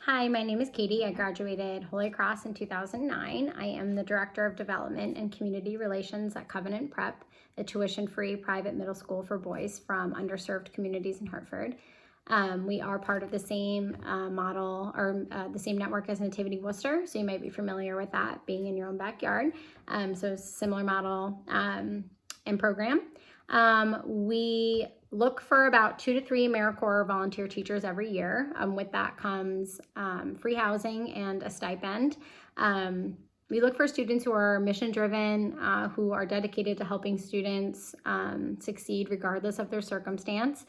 Hi, my name is Katie. I graduated Holy Cross in 2009. I am the Director of Development and Community Relations at Covenant Prep, the tuition-free private middle school for boys from underserved communities in Hartford. We are part of the same model or the same network as Nativity Worcester, so you might be familiar with that being in your own backyard. So similar model and program. We look for about 2 to 3 AmeriCorps volunteer teachers every year. With that comes free housing and a stipend. We look for students who are mission-driven, who are dedicated to helping students succeed regardless of their circumstance.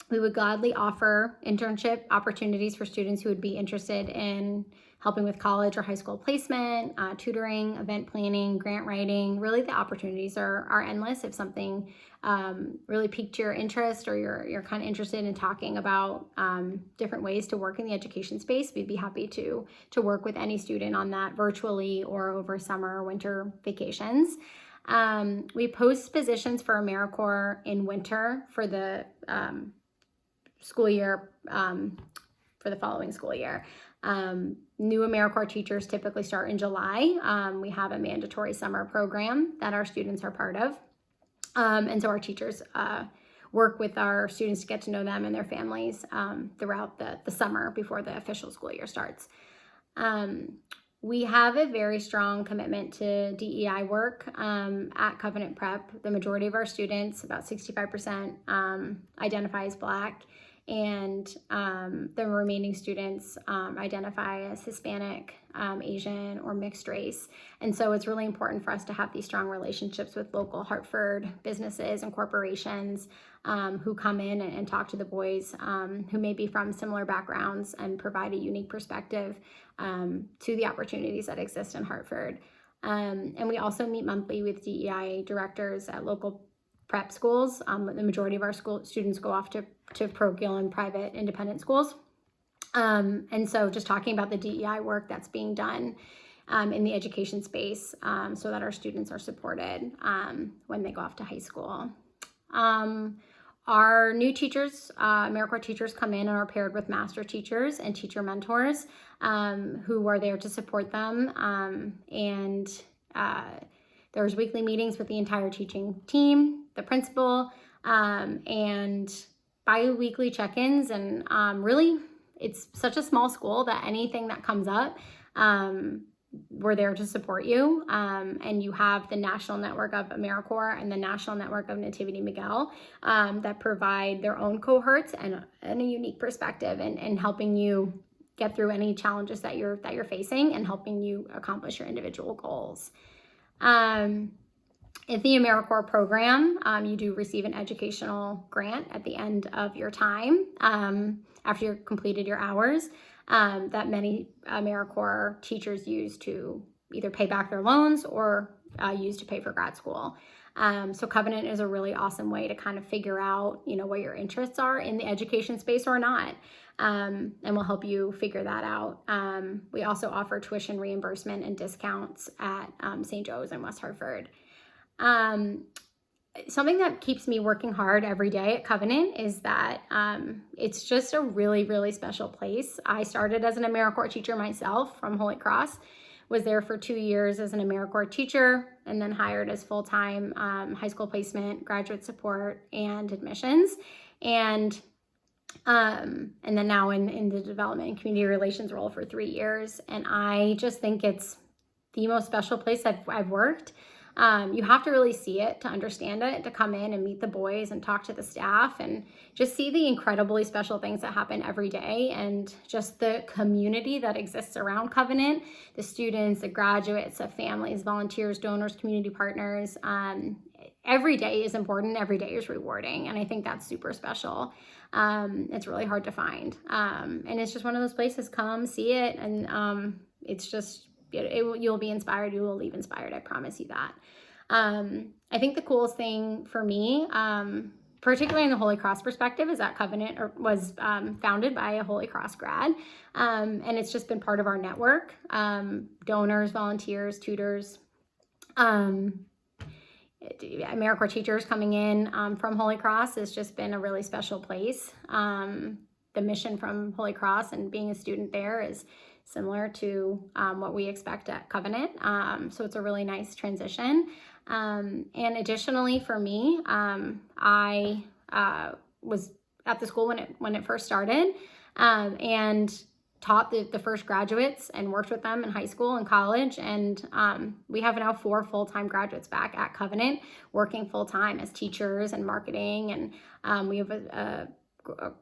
We would gladly offer internship opportunities for students who would be interested in helping with college or high school placement, tutoring, event planning, grant writing. Really, the opportunities are endless. If something really piqued your interest or you're kind of interested in talking about different ways to work in the education space, we'd be happy to work with any student on that virtually or over summer or winter vacations. We post positions for AmeriCorps in winter for the school year, for the following school year. New AmeriCorps teachers typically start in July. We have a mandatory summer program that our students are part of. And so our teachers work with our students to get to know them and their families throughout the summer before the official school year starts. We have a very strong commitment to DEI work at Covenant Prep. The majority of our students, about 65%, identify as Black, and the remaining students identify as Hispanic, Asian, or mixed race. And so it's really important for us to have these strong relationships with local Hartford businesses and corporations who come in and talk to the boys who may be from similar backgrounds and provide a unique perspective to the opportunities that exist in Hartford. And we also meet monthly with DEI directors at local prep schools. The majority of our school students go off to parochial and private independent schools. And so just talking about the DEI work that's being done in the education space so that our students are supported when they go off to high school. Our new teachers, AmeriCorps teachers, come in and are paired with master teachers and teacher mentors who are there to support them. There's weekly meetings with the entire teaching team, the principal, and bi-weekly check-ins. And really, it's such a small school that anything that comes up, we're there to support you. And you have the national network of AmeriCorps and the national network of Nativity Miguel that provide their own cohorts and a unique perspective in helping you get through any challenges that you're facing and helping you accomplish your individual goals. In the AmeriCorps program, you do receive an educational grant at the end of your time after you've completed your hours that many AmeriCorps teachers use to either pay back their loans or use to pay for grad school. So Covenant is a really awesome way to kind of figure out, what your interests are in the education space or not. And we'll help you figure that out. We also offer tuition reimbursement and discounts at St. Joe's in West Hartford. Something that keeps me working hard every day at Covenant is that it's just a really, really special place. I started as an AmeriCorps teacher myself from Holy Cross, was there for 2 years as an AmeriCorps teacher, and then hired as full-time high school placement, graduate support, and admissions. And then now in the development and community relations role for 3 years. And I just think it's the most special place I've worked. You have to really see it to understand it, to come in and meet the boys and talk to the staff and just see the incredibly special things that happen every day and just the community that exists around Covenant, the students, the graduates, the families, volunteers, donors, community partners. Every day is important. Every day is rewarding. And I think that's super special. It's really hard to find. And it's just one of those places, come see it. And it's just, you'll be inspired. You will leave inspired. I promise you that. I think the coolest thing for me, particularly in the Holy Cross perspective, is that Covenant was founded by a Holy Cross grad. And it's just been part of our network. Donors, volunteers, tutors, AmeriCorps teachers coming in from Holy Cross has just been a really special place. the mission from Holy Cross and being a student there is similar to what we expect at Covenant. So it's a really nice transition. And additionally for me, I was at the school when it first started, and taught the first graduates and worked with them in high school and college. And we have now 4 full-time graduates back at Covenant working full-time as teachers and marketing. And we have a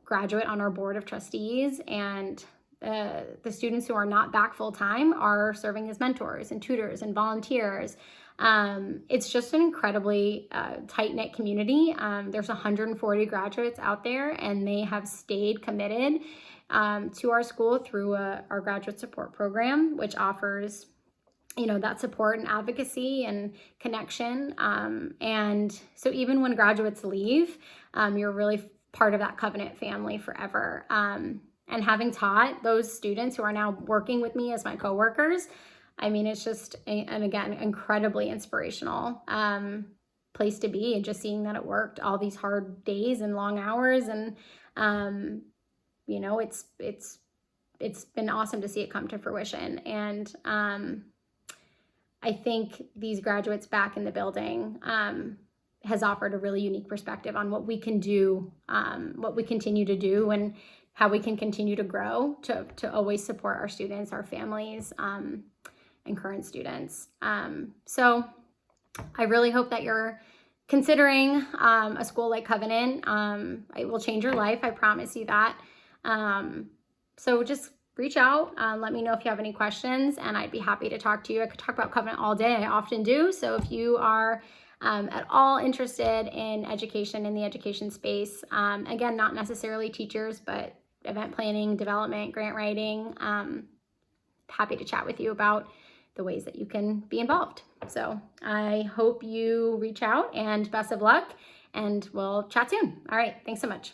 graduate on our board of trustees, and the students who are not back full-time are serving as mentors and tutors and volunteers. It's just an incredibly tight-knit community. There's 140 graduates out there, and they have stayed committed to our school through our graduate support program, which offers, that support and advocacy and connection. And so even when graduates leave, you're really part of that Covenant family forever. And having taught those students who are now working with me as my coworkers, I mean, it's just, and again, incredibly inspirational place to be, and just seeing that it worked all these hard days and long hours. And, it's been awesome to see it come to fruition. And I think these graduates back in the building has offered a really unique perspective on what we can do, what we continue to do, and how we can continue to grow to always support our students, our families, and current students. So I really hope that you're considering a school like Covenant. It will change your life. I promise you that. So just reach out, let me know if you have any questions, and I'd be happy to talk to you. I could talk about Covenant all day. I often do. So if you are at all interested in education, in the education space, again, not necessarily teachers, but event planning, development, grant writing, happy to chat with you about the ways that you can be involved. So I hope you reach out, and best of luck, and we'll chat soon. All right. Thanks so much.